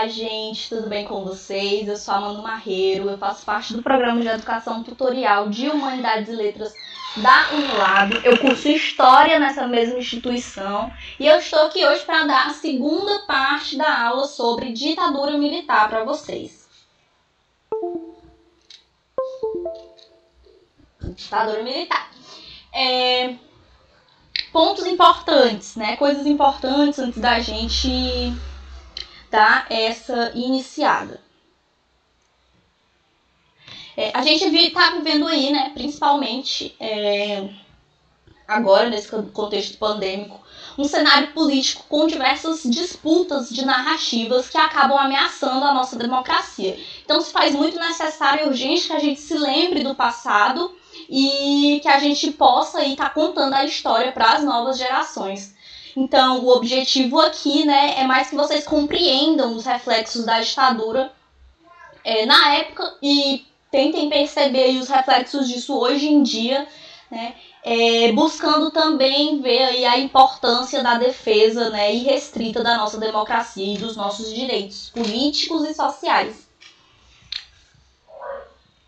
Olá, gente, tudo bem com vocês? Eu sou a Amanda Marreiro, eu faço parte do programa de educação tutorial de Humanidades e Letras da Unilab. Eu curso História nessa mesma instituição e eu estou aqui hoje para dar a segunda parte da aula sobre ditadura militar para vocês. Ditadura militar. Pontos importantes, né? Coisas importantes antes da gente dar essa iniciada. A gente está vivendo aí, né, principalmente agora, nesse contexto pandêmico, um cenário político com diversas disputas de narrativas que acabam ameaçando a nossa democracia. Então se faz muito necessário e urgente que a gente se lembre do passado e que a gente possa estar contando a história para as novas gerações. Então, o objetivo aqui, né, é mais que vocês compreendam os reflexos da ditadura na época e tentem perceber aí os reflexos disso hoje em dia, né, buscando também ver aí a importância da defesa, né, irrestrita da nossa democracia e dos nossos direitos políticos e sociais.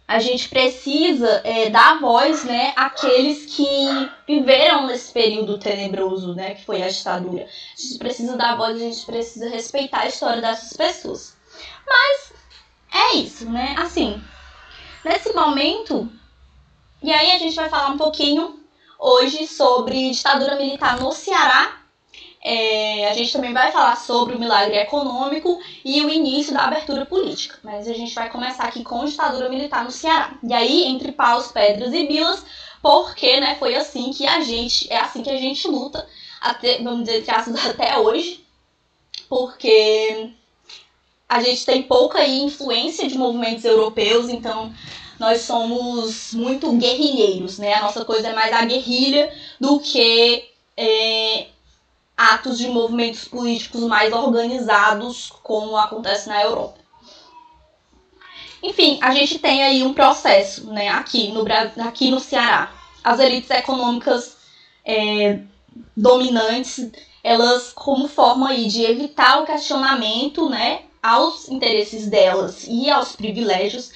A gente precisa dar voz, né, àqueles que viveram nesse período tenebroso, né, que foi a ditadura. A gente precisa dar voz, a gente precisa respeitar a história dessas pessoas. Mas é isso, né? Assim, nesse momento, e aí a gente vai falar um pouquinho hoje sobre ditadura militar no Ceará. A gente também vai falar sobre o milagre econômico e o início da abertura política. Mas a gente vai começar aqui com ditadura militar no Ceará. E aí, entre paus, pedras e bilas, porque, né, foi assim que a gente luta, vamos dizer, até hoje. Porque a gente tem pouca aí influência de movimentos europeus, então nós somos muito guerrilheiros, né? A nossa coisa é mais a guerrilha do que atos de movimentos políticos mais organizados, como acontece na Europa. Enfim, a gente tem aí um processo, né, aqui no Ceará. As elites econômicas dominantes, elas, como forma aí de evitar o questionamento, né, aos interesses delas e aos privilégios,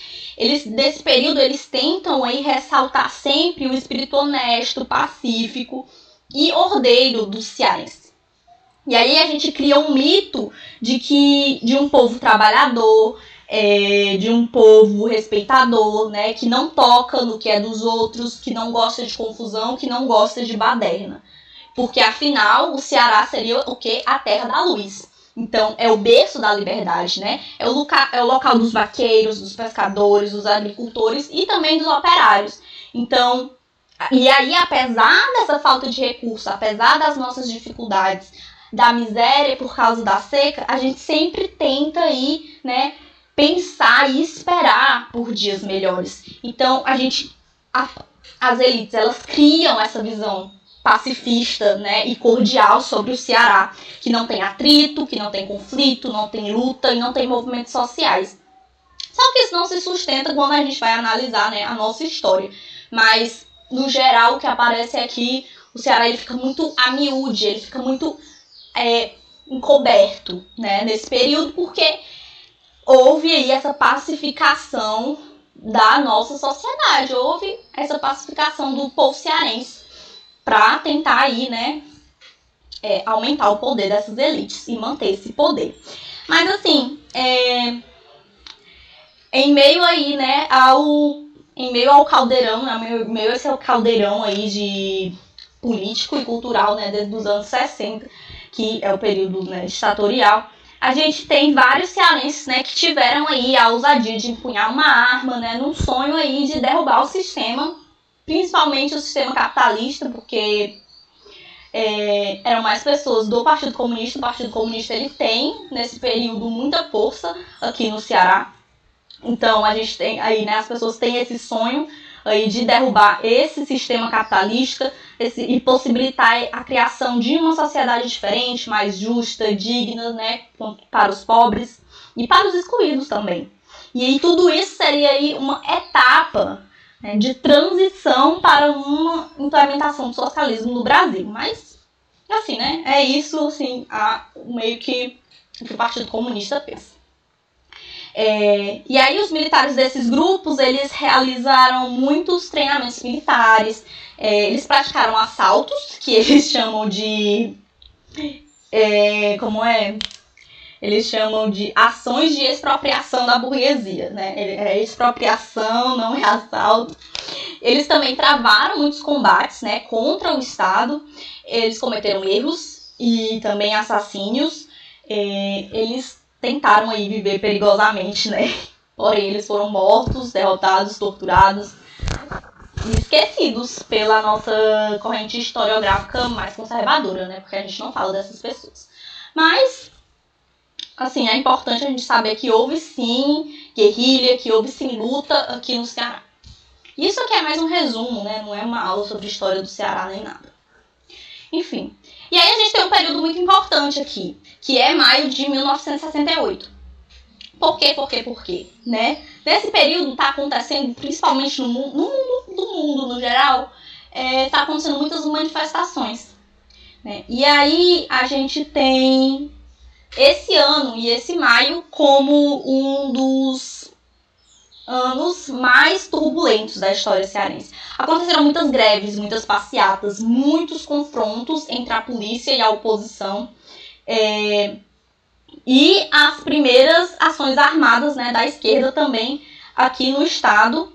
nesse período eles tentam aí ressaltar sempre o espírito honesto, pacífico e ordeiro dos cearenses. E aí a gente cria um mito de um povo trabalhador, de um povo respeitador, né, que não toca no que é dos outros, que não gosta de confusão, que não gosta de baderna. Porque, afinal, o Ceará seria o quê? A terra da luz. Então, é o berço da liberdade, né? É o local dos vaqueiros, dos pescadores, dos agricultores e também dos operários. Então, e aí, apesar dessa falta de recurso, apesar das nossas dificuldades, da miséria por causa da seca, a gente sempre tenta aí, né, pensar e esperar por dias melhores. Então, as elites, elas criam essa visão pacifista, né, e cordial sobre o Ceará, que não tem atrito, que não tem conflito, não tem luta e não tem movimentos sociais. Só que isso não se sustenta quando a gente vai analisar, né, a nossa história. Mas, no geral, o que aparece aqui, o Ceará ele fica muito a miúde, ele fica muito encoberto, né, nesse período, porque houve aí essa pacificação da nossa sociedade, houve essa pacificação do povo cearense para tentar aí, né, aumentar o poder dessas elites e manter esse poder. Mas assim, em meio aí, né, em meio ao caldeirão, em meio a esse caldeirão aí de político e cultural, né, desde os anos 60, que é o período, né, ditatorial, a gente tem vários cearenses, né, que tiveram aí a ousadia de empunhar uma arma, né, num sonho aí de derrubar o sistema, principalmente o sistema capitalista, porque eram mais pessoas do Partido Comunista. O Partido Comunista ele tem, nesse período, muita força aqui no Ceará. Então, a gente tem aí, né, as pessoas têm esse sonho aí de derrubar esse sistema capitalista e possibilitar a criação de uma sociedade diferente, mais justa, digna, né, para os pobres e para os excluídos também. E aí tudo isso seria aí uma etapa, né, de transição para uma implementação do socialismo no Brasil. Mas, assim, né, é isso, assim, meio que o que o Partido Comunista pensa. E aí os militares desses grupos, eles realizaram muitos treinamentos militares, eles praticaram assaltos, que eles chamam de... Eles chamam de ações de expropriação da burguesia, né? É expropriação, não é assalto. Eles também travaram muitos combates, né, contra o Estado. Eles cometeram erros e também assassínios. Eles tentaram aí viver perigosamente, né? Porém, eles foram mortos, derrotados, torturados e esquecidos pela nossa corrente historiográfica mais conservadora, né? Porque a gente não fala dessas pessoas. Mas, assim, é importante a gente saber que houve sim guerrilha, que houve sim luta aqui no Ceará. Isso aqui é mais um resumo, né? Não é uma aula sobre história do Ceará nem nada. Enfim. E aí a gente tem um período muito importante aqui, que é maio de 1968. Por quê? Né? Nesse período está acontecendo, principalmente no mundo no geral, está acontecendo muitas manifestações. Né? E aí a gente tem esse ano e esse maio como um dos anos mais turbulentos da história cearense. Aconteceram muitas greves, muitas passeatas, muitos confrontos entre a polícia e a oposição. E as primeiras ações armadas, né, da esquerda também aqui no estado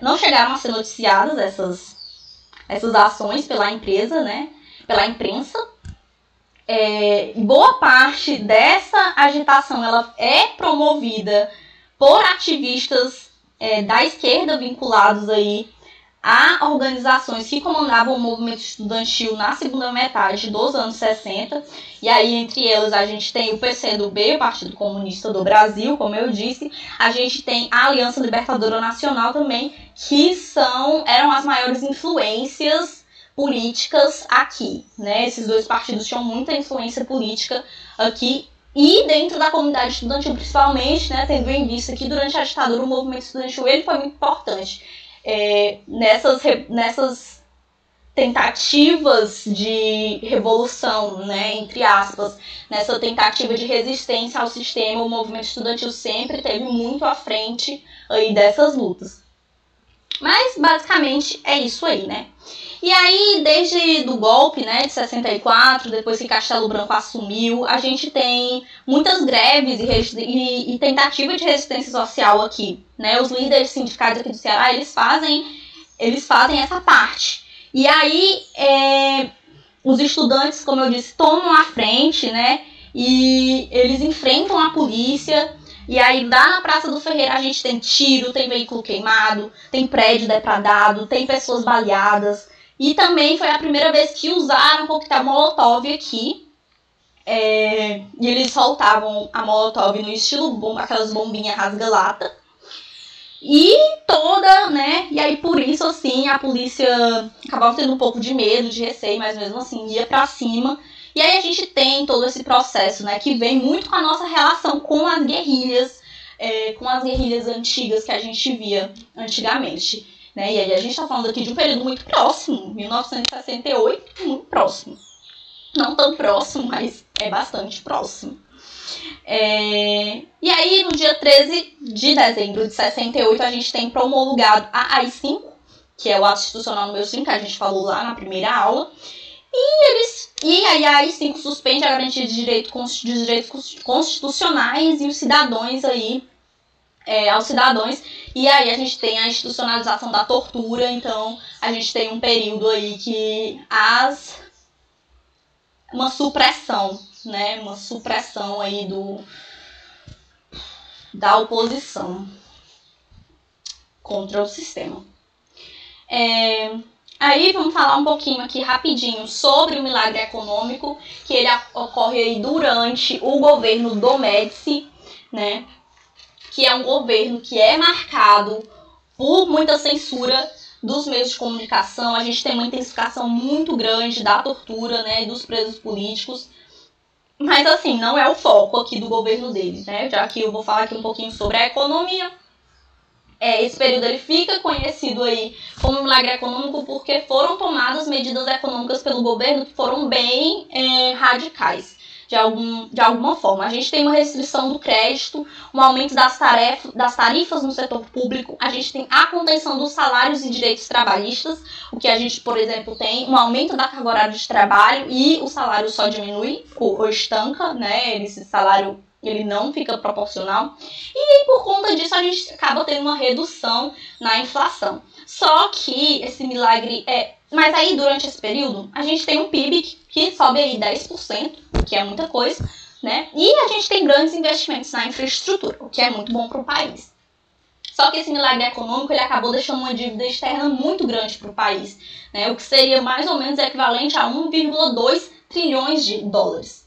não chegaram a ser noticiadas essas ações pela empresa, né, pela imprensa. Boa parte dessa agitação ela é promovida por ativistas da esquerda vinculados aí a organizações que comandavam o movimento estudantil na segunda metade dos anos 60. E aí, entre elas, a gente tem o PCdoB, o Partido Comunista do Brasil, como eu disse. A gente tem a Aliança Libertadora Nacional também, que eram as maiores influências políticas aqui, né? Esses dois partidos tinham muita influência política aqui e dentro da comunidade estudantil, principalmente, né? Tendo em vista que durante a ditadura o movimento estudantil ele foi muito importante. Nessas tentativas de revolução, né, entre aspas, nessa tentativa de resistência ao sistema, o movimento estudantil sempre esteve muito à frente aí dessas lutas. Mas, basicamente, é isso aí, né? E aí, desde o golpe, né, de 64, depois que Castelo Branco assumiu, a gente tem muitas greves e tentativa de resistência social aqui, né? Os líderes sindicais aqui do Ceará, eles fazem essa parte. E aí, os estudantes, como eu disse, tomam a frente, né? E eles enfrentam a polícia. E aí, lá na Praça do Ferreira, a gente tem tiro, tem veículo queimado, tem prédio depredado, tem pessoas baleadas. E também foi a primeira vez que usaram coquetel Molotov aqui. E eles soltavam a Molotov no estilo aquelas bombinhas rasga-lata. E né? E aí, por isso, assim, a polícia acabava tendo um pouco de medo, de receio, mas mesmo assim ia pra cima. E aí a gente tem todo esse processo, né? Que vem muito com a nossa relação com as guerrilhas antigas que a gente via antigamente. Né? E aí a gente está falando aqui de um período muito próximo, 1968, muito próximo. Não tão próximo, mas é bastante próximo. E aí, no dia 13 de dezembro de 68, a gente tem promulgado a AI-5, que é o Ato Institucional número 5, que a gente falou lá na primeira aula. E aí a AI-5 suspende a garantia de direitos constitucionais e os cidadãos aí, aos cidadãos. E aí a gente tem a institucionalização da tortura, então a gente tem um período aí que uma supressão, né? Uma supressão aí da oposição contra o sistema. Aí vamos falar um pouquinho aqui rapidinho sobre o milagre econômico, que ele ocorre aí durante o governo do Médici, né? Que é um governo que é marcado por muita censura dos meios de comunicação. A gente tem uma intensificação muito grande da tortura, né, e dos presos políticos. Mas, assim, não é o foco aqui do governo dele, né? Já que eu vou falar aqui um pouquinho sobre a economia. Esse período ele fica conhecido aí como milagre econômico porque foram tomadas medidas econômicas pelo governo que foram bem radicais. de alguma forma. A gente tem uma restrição do crédito, um aumento das tarifas no setor público, a gente tem a contenção dos salários e direitos trabalhistas, o que a gente, por exemplo, tem um aumento da carga horária de trabalho e o salário só diminui ou estanca, né? Esse salário ele não fica proporcional. E por conta disso a gente acaba tendo uma redução na inflação. Só que esse milagre Mas aí, durante esse período, a gente tem um PIB que sobe aí 10%, o que é muita coisa, né? E a gente tem grandes investimentos na infraestrutura, o que é muito bom para o país. Só que esse milagre econômico, ele acabou deixando uma dívida externa muito grande para o país, né? O que seria mais ou menos equivalente a 1,2 trilhões de dólares.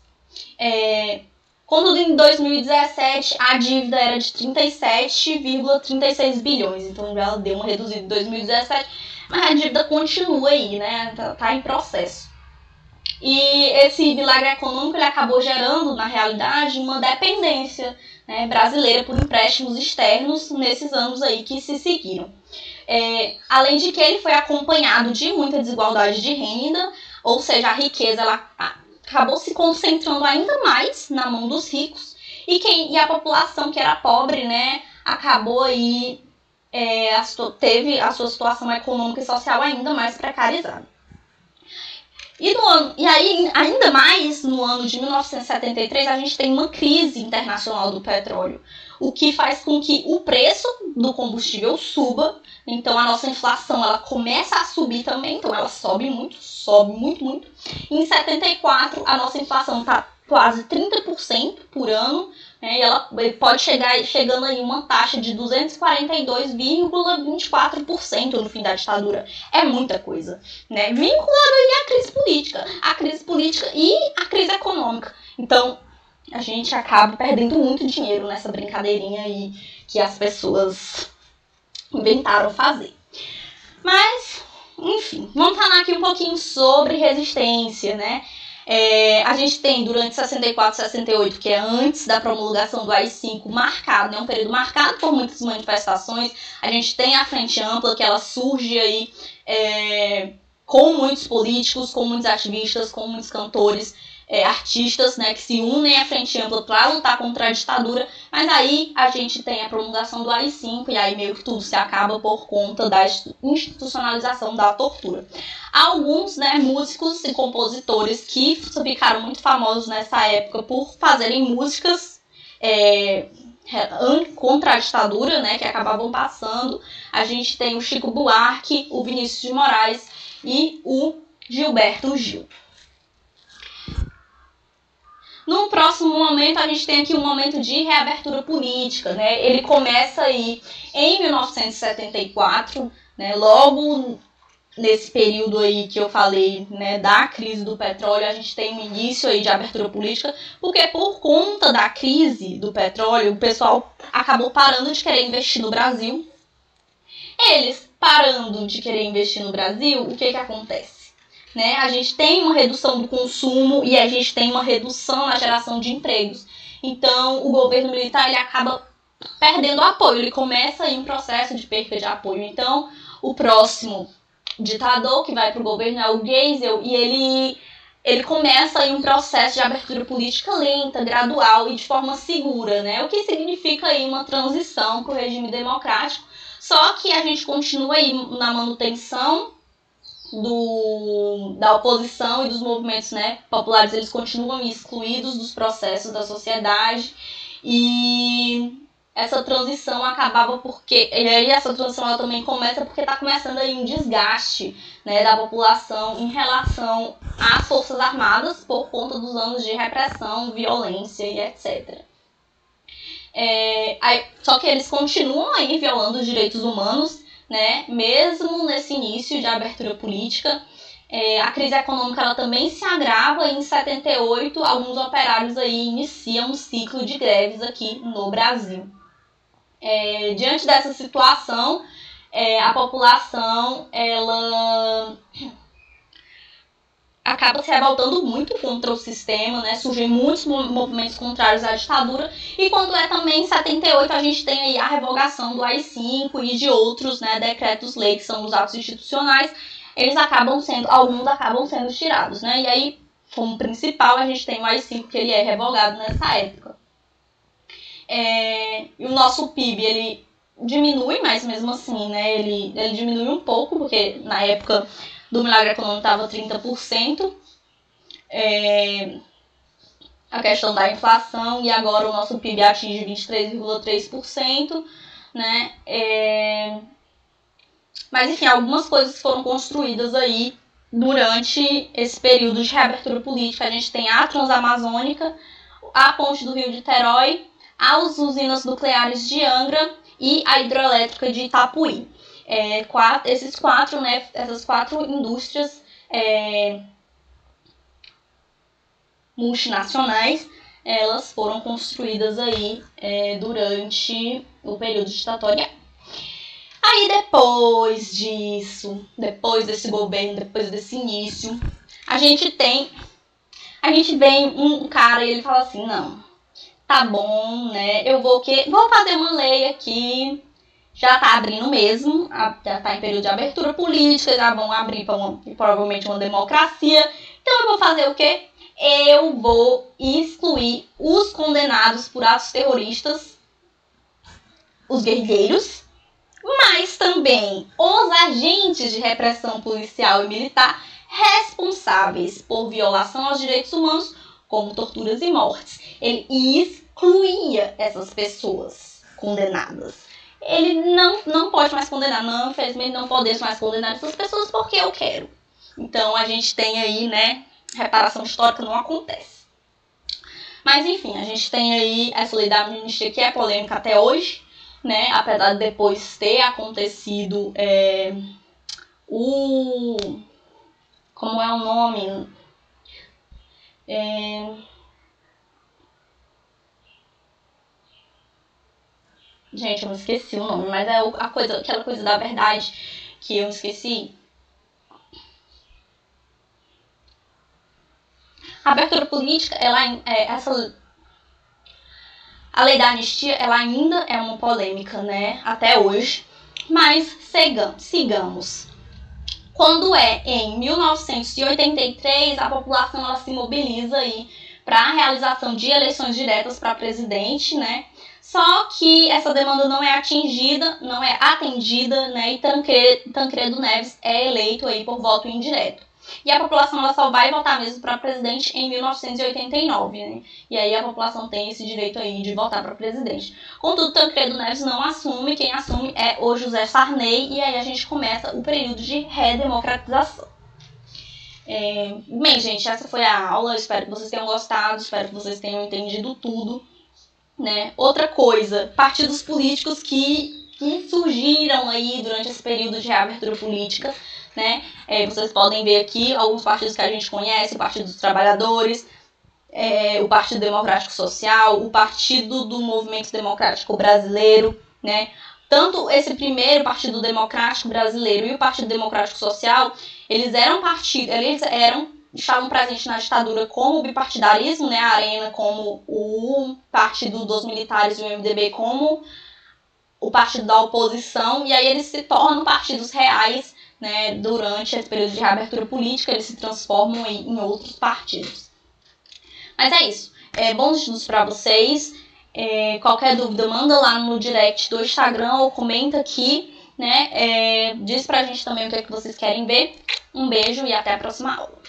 Quando em 2017 a dívida era de 37,36 bilhões, então ela deu uma reduzida em 2017, mas a dívida continua aí, né? Tá em processo. E esse milagre econômico ele acabou gerando, na realidade, uma dependência, né, brasileira por empréstimos externos nesses anos aí que se seguiram. Além de que ele foi acompanhado de muita desigualdade de renda, ou seja, a riqueza ela acabou se concentrando ainda mais na mão dos ricos e a população que era pobre, né, acabou aí teve a sua situação econômica e social ainda mais precarizada. E aí, ainda mais no ano de 1973, a gente tem uma crise internacional do petróleo, o que faz com que o preço do combustível suba. Então a nossa inflação ela começa a subir também, então ela sobe muito. Em 74, a nossa inflação está quase 30% por ano, né, e ela pode chegando aí uma taxa de 242,24% no fim da ditadura. É muita coisa, né? Vinculado aí à crise política e a crise econômica. Então, a gente acaba perdendo muito dinheiro nessa brincadeirinha aí que as pessoas inventaram fazer. Mas, enfim, vamos falar aqui um pouquinho sobre resistência, né? A gente tem durante 64 e 68, que é antes da promulgação do AI-5, marcado, né, um período marcado por muitas manifestações. A gente tem a Frente Ampla, que ela surge aí com muitos políticos, com muitos ativistas, com muitos cantores, artistas, né, que se unem à Frente Ampla para lutar contra a ditadura. Mas aí a gente tem a promulgação do AI-5 e aí meio que tudo se acaba por conta da institucionalização da tortura. Alguns, né, músicos e compositores que ficaram muito famosos nessa época por fazerem músicas contra a ditadura, né, que acabavam passando. A gente tem o Chico Buarque, o Vinícius de Moraes e o Gilberto Gil. No próximo momento, a gente tem aqui um momento de reabertura política, né? Ele começa aí em 1974, né? Logo nesse período aí que eu falei, né, da crise do petróleo, a gente tem um início aí de abertura política, porque por conta da crise do petróleo, o pessoal acabou parando de querer investir no Brasil. Eles parando de querer investir no Brasil, o que acontece? Né? A gente tem uma redução do consumo e a gente tem uma redução na geração de empregos. Então, o governo militar ele acaba perdendo apoio, ele começa aí um processo de perda de apoio. Então, o próximo ditador que vai para o governo é o Geisel e ele começa aí um processo de abertura política lenta, gradual e de forma segura, né? O que significa aí uma transição para o regime democrático. Só que a gente continua aí na manutenção da oposição e dos movimentos, né, populares, eles continuam excluídos dos processos da sociedade e essa transição acabava porque, e aí essa transição ela também começa porque está começando aí um desgaste, né, da população em relação às forças armadas por conta dos anos de repressão, violência e etc. Só que eles continuam aí violando os direitos humanos, né? Mesmo nesse início de abertura política. A crise econômica ela também se agrava e em 78 alguns operários aí iniciam um ciclo de greves aqui no Brasil. Diante dessa situação, a população ela acaba se revoltando muito contra o sistema, né? Surgem muitos movimentos contrários à ditadura. E quando também em 78 a gente tem aí a revogação do AI-5 e de outros, né, decretos-lei, que são os atos institucionais, alguns acabam sendo tirados, né? E aí como principal, a gente tem o AI-5, que ele é revogado nessa época. E o nosso PIB, ele diminui, mas mesmo assim, né, ele diminui um pouco, porque na época do milagre econômico estava 30%. A questão da inflação, e agora o nosso PIB atinge 23,3%, né? Mas, enfim, algumas coisas foram construídas aí durante esse período de reabertura política. A gente tem a Transamazônica, a Ponte do Rio de Terói, as usinas nucleares de Angra e a hidroelétrica de Itapuí. Essas quatro indústrias multinacionais, elas foram construídas aí durante o período ditatorial. Aí depois disso, depois desse governo, depois desse início, a gente vem um cara e ele fala assim, não, tá bom, né, eu vou fazer uma lei aqui, já tá abrindo mesmo, já tá em período de abertura política, já vão abrir para provavelmente uma democracia, então eu vou fazer o quê? Eu vou excluir os condenados por atos terroristas, os guerrilheiros, mas também os agentes de repressão policial e militar responsáveis por violação aos direitos humanos, como torturas e mortes. Ele excluía essas pessoas condenadas. Ele não pode mais condenar, não, infelizmente não podemos mais condenar essas pessoas porque eu quero. Então a gente tem aí, né, reparação histórica não acontece. Mas enfim, a gente tem aí essa lei da amnistia que é polêmica até hoje, né, apesar de depois ter acontecido como é o nome? Gente, eu me esqueci o nome, mas é aquela coisa da verdade que eu esqueci. A abertura política, a lei da anistia, ela ainda é uma polêmica, né, até hoje, mas sigamos. Quando em 1983, a população ela se mobiliza aí para a realização de eleições diretas para presidente, né, só que essa demanda não é atendida, né, e Tancredo Neves é eleito aí por voto indireto. E a população ela só vai votar mesmo para presidente em 1989, né? E aí a população tem esse direito aí de votar para presidente. Contudo, Tancredo Neves não assume, quem assume é o José Sarney, e aí a gente começa o período de redemocratização. Bem, gente, essa foi a aula, espero que vocês tenham gostado, espero que vocês tenham entendido tudo, né? Outra coisa, partidos políticos que surgiram aí durante esse período de reabertura política, né? Vocês podem ver aqui alguns partidos que a gente conhece, o Partido dos Trabalhadores, o Partido Democrático Social, o Partido do Movimento Democrático Brasileiro, né? Tanto esse primeiro Partido Democrático Brasileiro e o Partido Democrático Social, eles estavam presentes na ditadura como o bipartidarismo, né? A Arena como o Partido dos Militares e o MDB como o partido da oposição, e aí eles se tornam partidos reais, né, durante esse período de reabertura política, eles se transformam em outros partidos. Mas é isso. Bons estudos para vocês. Qualquer dúvida, manda lá no direct do Instagram ou comenta aqui, né? Diz pra gente também o que é que vocês querem ver. Um beijo e até a próxima aula.